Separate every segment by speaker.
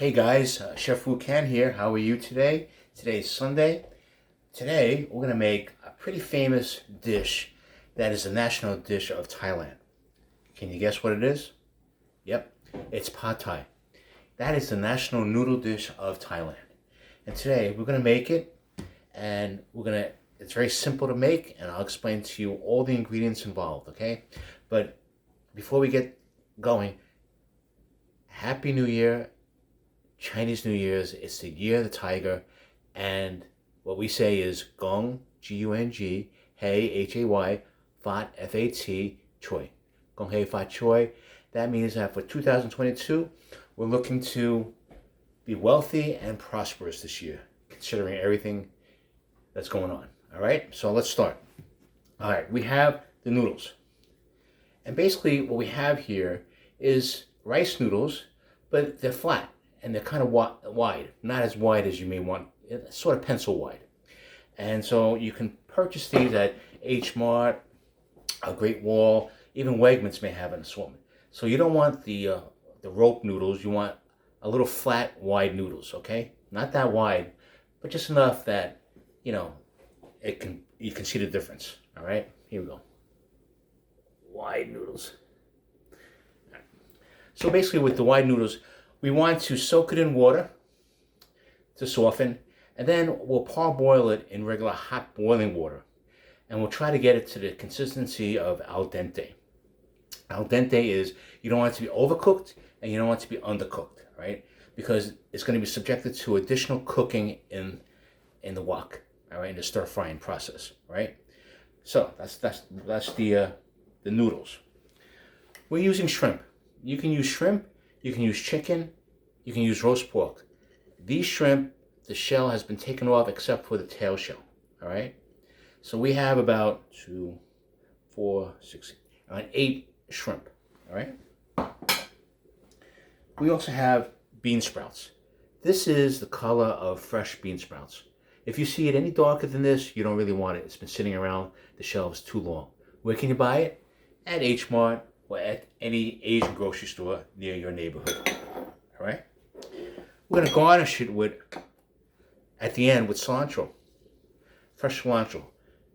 Speaker 1: Hey guys, Chef Wu Can here. How are you today? Today is Sunday. Today we're going to make a pretty famous dish that is a national dish of Thailand. Can you guess what it is? Yep, it's pad Thai. That is the national noodle dish of Thailand. And today we're going to make it, and it's very simple to make, and I'll explain to you all the ingredients involved, okay? But before we get going, Happy New Year. Chinese New Year's, it's the year of the tiger, and what we say is Gong, G-U-N-G, Hey, H-A-Y, Fat, F-A-T, Choi. Gong Hei Fat Choi. That means that for 2022, we're looking to be wealthy and prosperous this year, considering everything that's going on. All right, so let's start. All right, we have the noodles. And basically what we have here is rice noodles, but they're flat. And they're kind of wide, not as wide as you may want, sort of pencil wide. And so you can purchase these at H Mart, a Great Wall, even Wegmans may have an assortment. So you don't want the rope noodles, you want a little flat, wide noodles, okay? Not that wide, but just enough that, you can see the difference, all right? Here we go. Wide noodles. So basically with the wide noodles, we want to soak it in water to soften, and then we'll parboil it in regular hot boiling water. And we'll try to get it to the consistency of al dente. Al dente is, you don't want it to be overcooked and you don't want it to be undercooked, right? Because it's going to be subjected to additional cooking in the wok, all right, in the stir frying process, right? So that's the noodles. We're using shrimp. You can use shrimp. You can use chicken, you can use roast pork. These shrimp, the shell has been taken off except for the tail shell, all right? So we have about 2, 4, 6, around 8 shrimp, all right? We also have bean sprouts. This is the color of fresh bean sprouts. If you see it any darker than this, you don't really want it. It's been sitting around the shelves too long. Where can you buy it? At H Mart, or at any Asian grocery store near your neighborhood. All right? We're going to garnish it at the end with cilantro, fresh cilantro.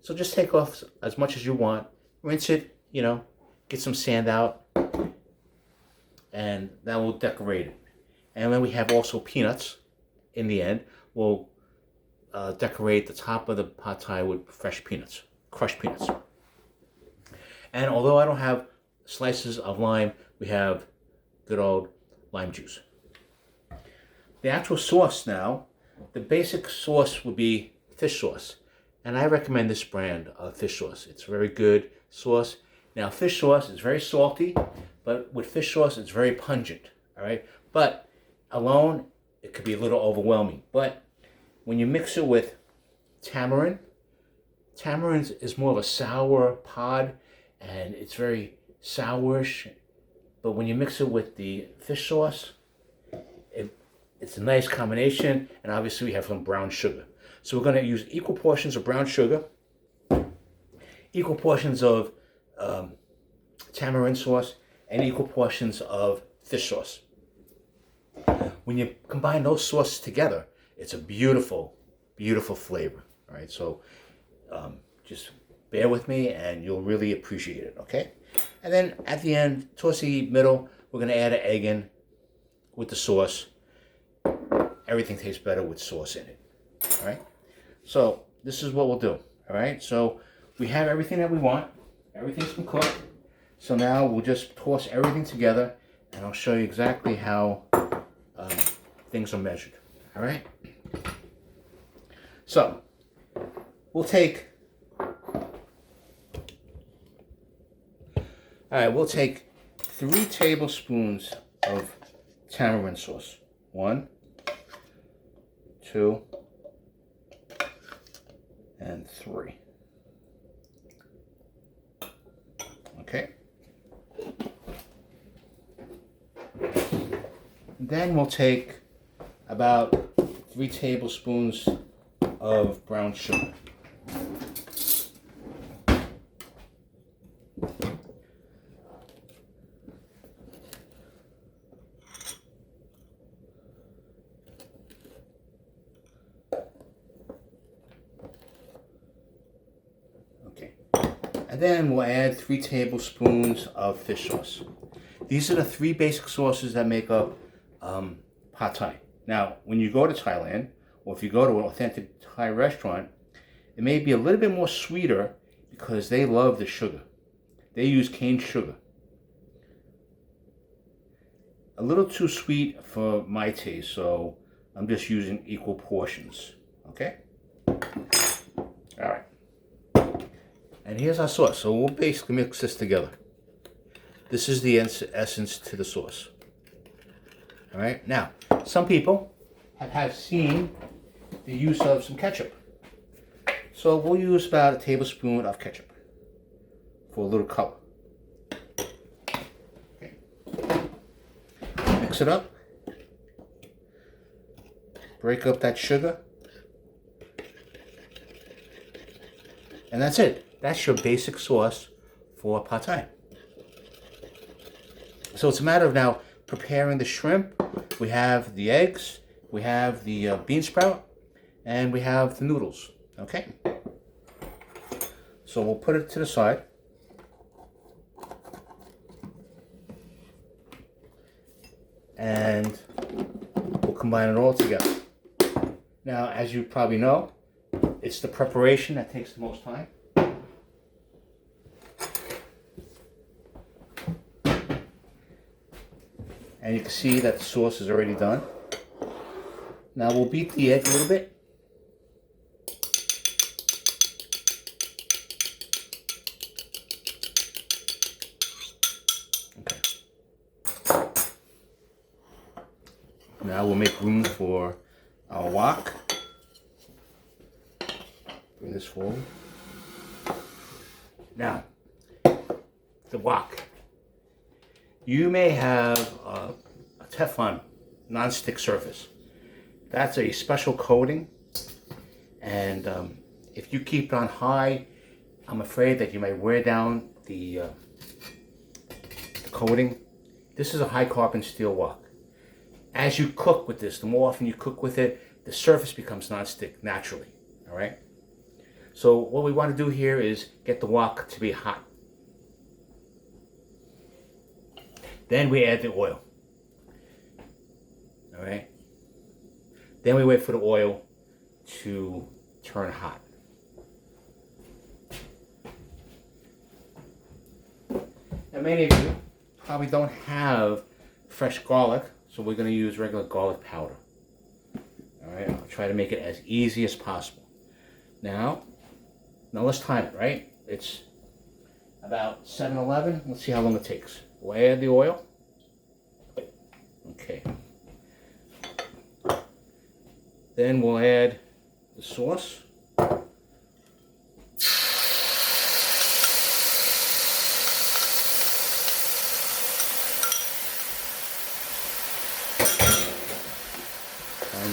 Speaker 1: So just take off as much as you want, rinse it, get some sand out, and that will decorate it. And then we have also peanuts in the end. We'll decorate the top of the pad Thai with fresh peanuts, crushed peanuts. And although I don't have slices of lime, we have good old lime juice. The actual sauce now, the basic sauce would be fish sauce. And I recommend this brand of fish sauce. It's a very good sauce. Now fish sauce is very salty, but with fish sauce it's very pungent, all right? But alone, it could be a little overwhelming. But when you mix it with tamarind is more of a sour pod, and it's very sourish, but when you mix it with the fish sauce, it's a nice combination, and obviously we have some brown sugar. So we're going to use equal portions of brown sugar, equal portions of tamarind sauce, and equal portions of fish sauce. When you combine those sauces together, it's a beautiful, beautiful flavor. All right, so just bear with me and you'll really appreciate it, okay? And then at the end, towards the middle, we're going to add an egg in with the sauce. Everything tastes better with sauce in it, all right? So this is what we'll do, all right? So we have everything that we want. Everything's been cooked. So now we'll just toss everything together, and I'll show you exactly how things are measured, all right? So we'll take 3 tablespoons of tamarind sauce. 1, 2, and 3. Okay. Then we'll take about 3 tablespoons of brown sugar. And then we'll add 3 tablespoons of fish sauce. These are the 3 basic sauces that make up pad Thai. Now, when you go to Thailand, or if you go to an authentic Thai restaurant, it may be a little bit more sweeter because they love the sugar. They use cane sugar. A little too sweet for my taste, so I'm just using equal portions. Okay? Alright. And here's our sauce. So we'll basically mix this together. This is the essence to the sauce. Alright? Now, some people have seen the use of some ketchup. So we'll use about a tablespoon of ketchup for a little color. Okay. Mix it up. Break up that sugar. And that's it. That's your basic sauce for pad Thai. So it's a matter of now preparing the shrimp. We have the eggs, we have the bean sprout, and we have the noodles. Okay? So we'll put it to the side. And we'll combine it all together. Now, as you probably know, it's the preparation that takes the most time. And you can see that the sauce is already done. Now we'll beat the egg a little bit. Okay. Now we'll make room for our wok. Bring this forward. Now, the wok. You may have a Teflon non-stick surface. That's a special coating, and if you keep it on high, I'm afraid that you may wear down the coating. This is a high carbon steel wok. As you cook with this, the more often you cook with it, the surface becomes non-stick naturally. All right. So what we want to do here is get the wok to be hot. Then we add the oil. All right. Then we wait for the oil to turn hot. Now many of you probably don't have fresh garlic, so we're going to use regular garlic powder. All right. I'll try to make it as easy as possible. Now let's time it, right? It's about 7-11. Let's see how long it takes. We'll add the oil. Okay. Then we'll add the sauce. And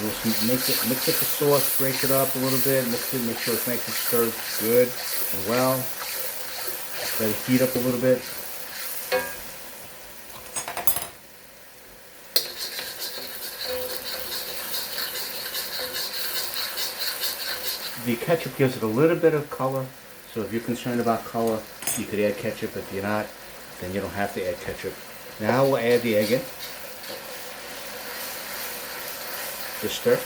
Speaker 1: we'll mix it with the sauce, break it up a little bit, mix it, make sure it's nice and stirred good and well. Let it heat up a little bit. The ketchup gives it a little bit of color, so if you're concerned about color, you could add ketchup. If you're not, then you don't have to add ketchup. Now we'll add the egg in. Just stir.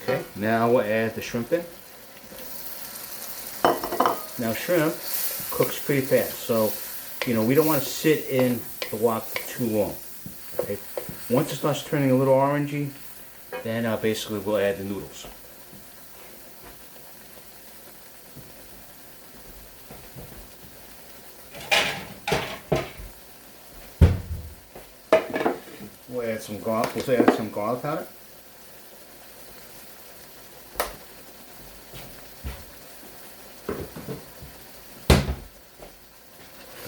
Speaker 1: Okay, now we'll add the shrimp in. Now shrimp cooks pretty fast, so we don't want to sit in the wok for too long. Okay, once it starts turning a little orangey, then basically we'll add the noodles. We'll add some garlic. We'll add some garlic powder.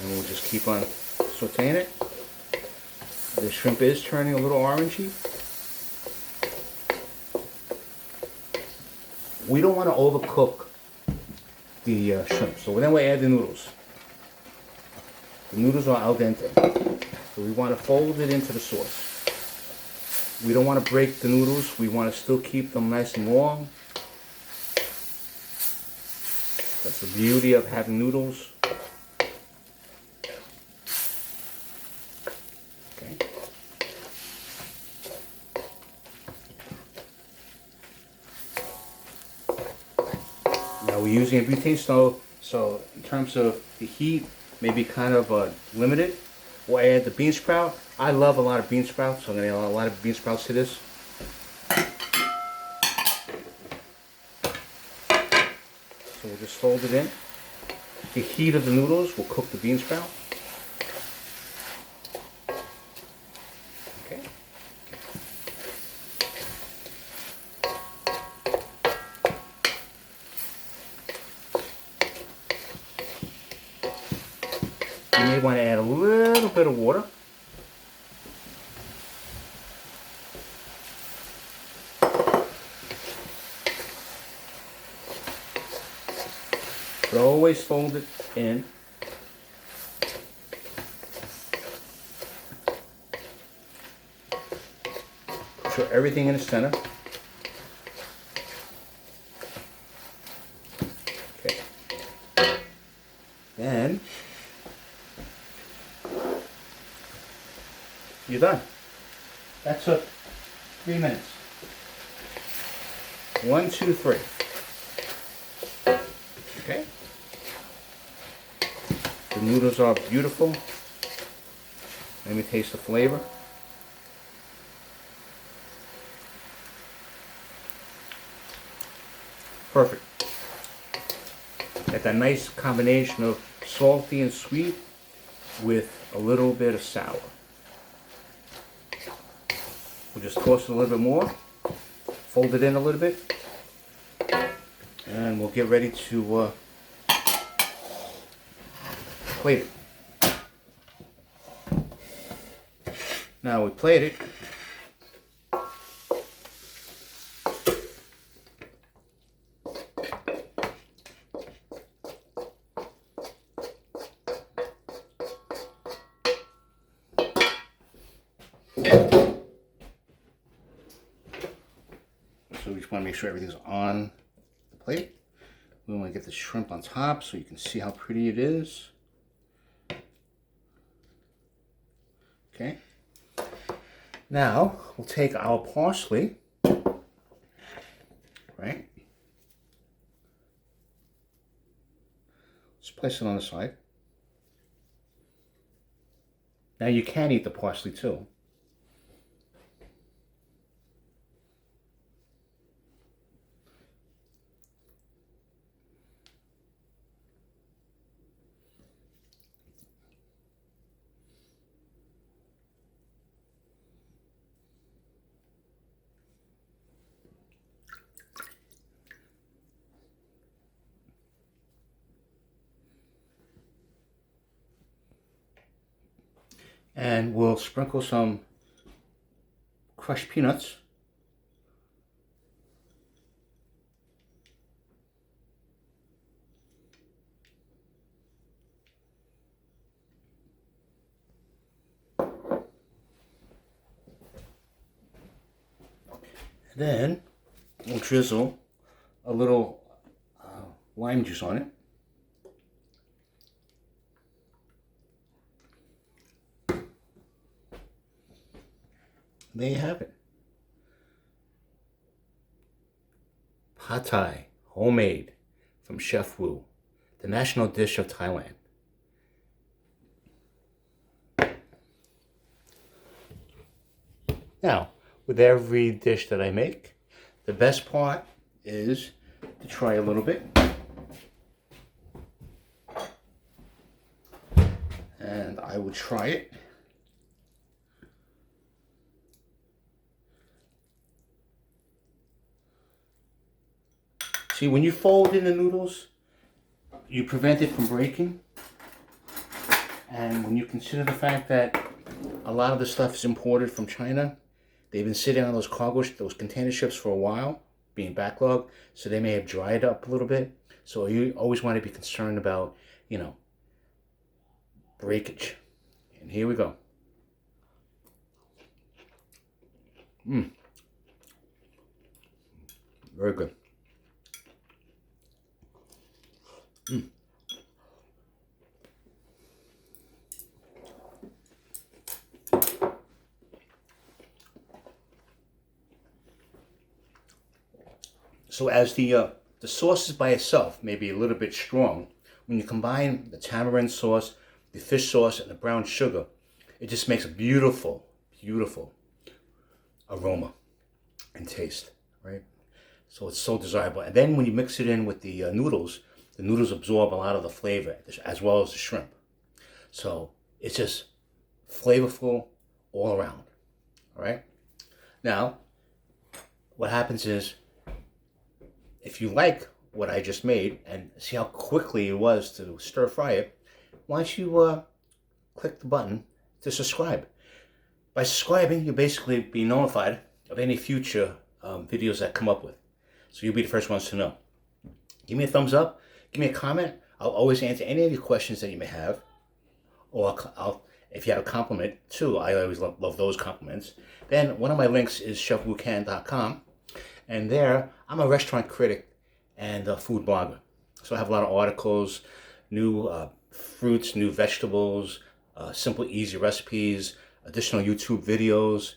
Speaker 1: And we'll just keep on sauteing it. The shrimp is turning a little orangey. We don't want to overcook the shrimp, so then we add the noodles. The noodles are al dente. So So we want to fold it into the sauce. We don't want to break the noodles. We want to still keep them nice and long. That's the beauty of having noodles. Okay. Now we're using a butane stove, so in terms of the heat, maybe kind of limited. We'll add the bean sprout. I love a lot of bean sprouts, so I'm going to add a lot of bean sprouts to this. So we'll just fold it in. The heat of the noodles will cook the bean sprout. Okay. You may want to add a little bit of water. But always fold it in. Put everything in the center. Okay. Then you're done. That took 3 minutes. 1, 2, 3. Okay. The noodles are beautiful. Let me taste the flavor. Perfect. Got that nice combination of salty and sweet with a little bit of sour. We'll just toss it a little bit more, fold it in a little bit, and we'll get ready to plate it. Now we plate it. So we just want to make sure everything's on the plate. We want to get the shrimp on top so you can see how pretty it is. Okay. Now we'll take our parsley, right? Let's place it on the side. Now you can eat the parsley too. And we'll sprinkle some crushed peanuts. Then we'll drizzle a little lime juice on it. There you have it. Pad Thai, homemade, from Chef Wu, the national dish of Thailand. Now, with every dish that I make, the best part is to try a little bit. And I would try it. See, when you fold in the noodles, you prevent it from breaking. And when you consider the fact that a lot of the stuff is imported from China, they've been sitting on those those container ships for a while, being backlogged, so they may have dried up a little bit. So you always want to be concerned about, breakage. And here we go. Very good. So as the sauce by itself may be a little bit strong, when you combine the tamarind sauce, the fish sauce, and the brown sugar, it just makes a beautiful, beautiful aroma and taste, right? So it's so desirable. And then when you mix it in with the noodles absorb a lot of the flavor as well as the shrimp. So it's just flavorful all around, all right? Now, what happens is, if you like what I just made and see how quickly it was to stir fry it, why don't you click the button to subscribe. By subscribing, you'll basically be notified of any future videos that come up with. So you'll be the first ones to know. Give me a thumbs up. Give me a comment. I'll always answer any of your questions that you may have. Or if you have a compliment too, I always love those compliments. Then one of my links is chefwukan.com. And there, I'm a restaurant critic and a food blogger. So I have a lot of articles, new fruits, new vegetables, simple, easy recipes, additional YouTube videos.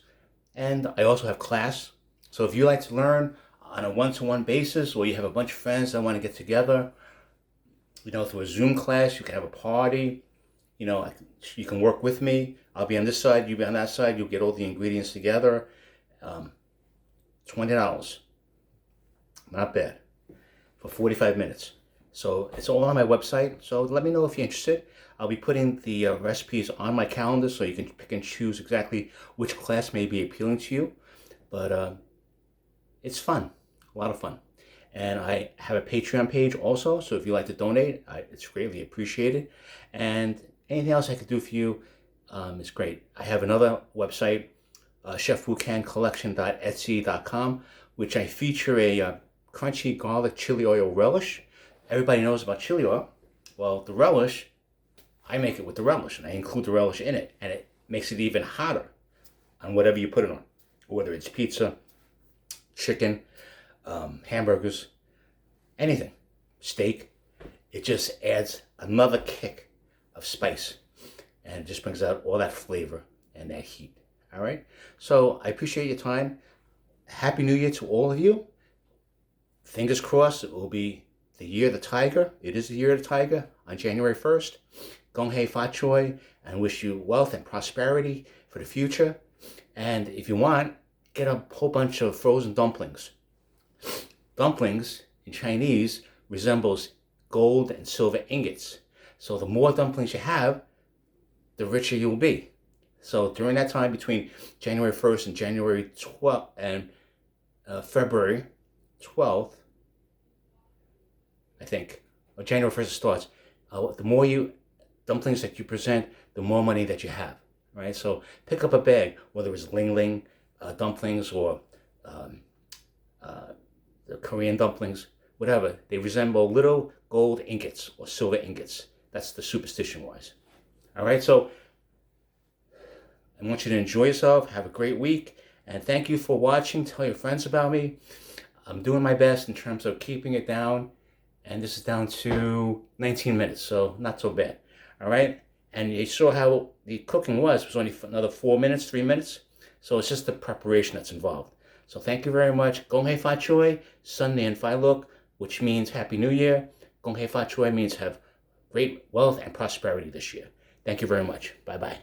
Speaker 1: And I also have class. So if you like to learn on a one-to-one basis, or you have a bunch of friends that want to get together, through a Zoom class, you can have a party. You can work with me. I'll be on this side, you'll be on that side. You'll get all the ingredients together. $20. Not bad. For 45 minutes. So it's all on my website. So let me know if you're interested. I'll be putting the recipes on my calendar so you can pick and choose exactly which class may be appealing to you. But it's fun. A lot of fun. And I have a Patreon page also. So if you'd like to donate, it's greatly appreciated. And anything else I could do for you is great. I have another website, chefwukancollection.etsy.com, which I feature a crunchy garlic chili oil relish. Everybody knows about chili oil. Well, the relish, I make it with the relish, and I include the relish in it, and it makes it even hotter on whatever you put it on, whether it's pizza, chicken, hamburgers, anything, steak. It just adds another kick of spice, and it just brings out all that flavor and that heat. All right? So I appreciate your time. Happy New Year to all of you. Fingers crossed it will be the year of the tiger. It is the year of the tiger on January 1st. Gong hei fa choi, and wish you wealth and prosperity for the future. And if you want, get a whole bunch of frozen dumplings. Dumplings in Chinese resembles gold and silver ingots. So the more dumplings you have, the richer you'll be. So during that time between January 1st and January 12th and February 12th, I think, or January 1st it starts, the more dumplings that you present, the more money that you have, right? So pick up a bag, whether it's Ling Ling dumplings or the Korean dumplings, whatever. They resemble little gold ingots or silver ingots. That's the superstition-wise. All right, so I want you to enjoy yourself, have a great week, and thank you for watching. Tell your friends about me. I'm doing my best in terms of keeping it down, and this is down to 19 minutes, so not so bad. All right, and you saw how the cooking was. It was only another 4 minutes, 3 minutes, so it's just the preparation that's involved. So thank you very much. Gong hei fa choi, Sun Nian Fai Luk, which means Happy New Year. Gong hei fa choi means have great wealth and prosperity this year. Thank you very much. Bye-bye.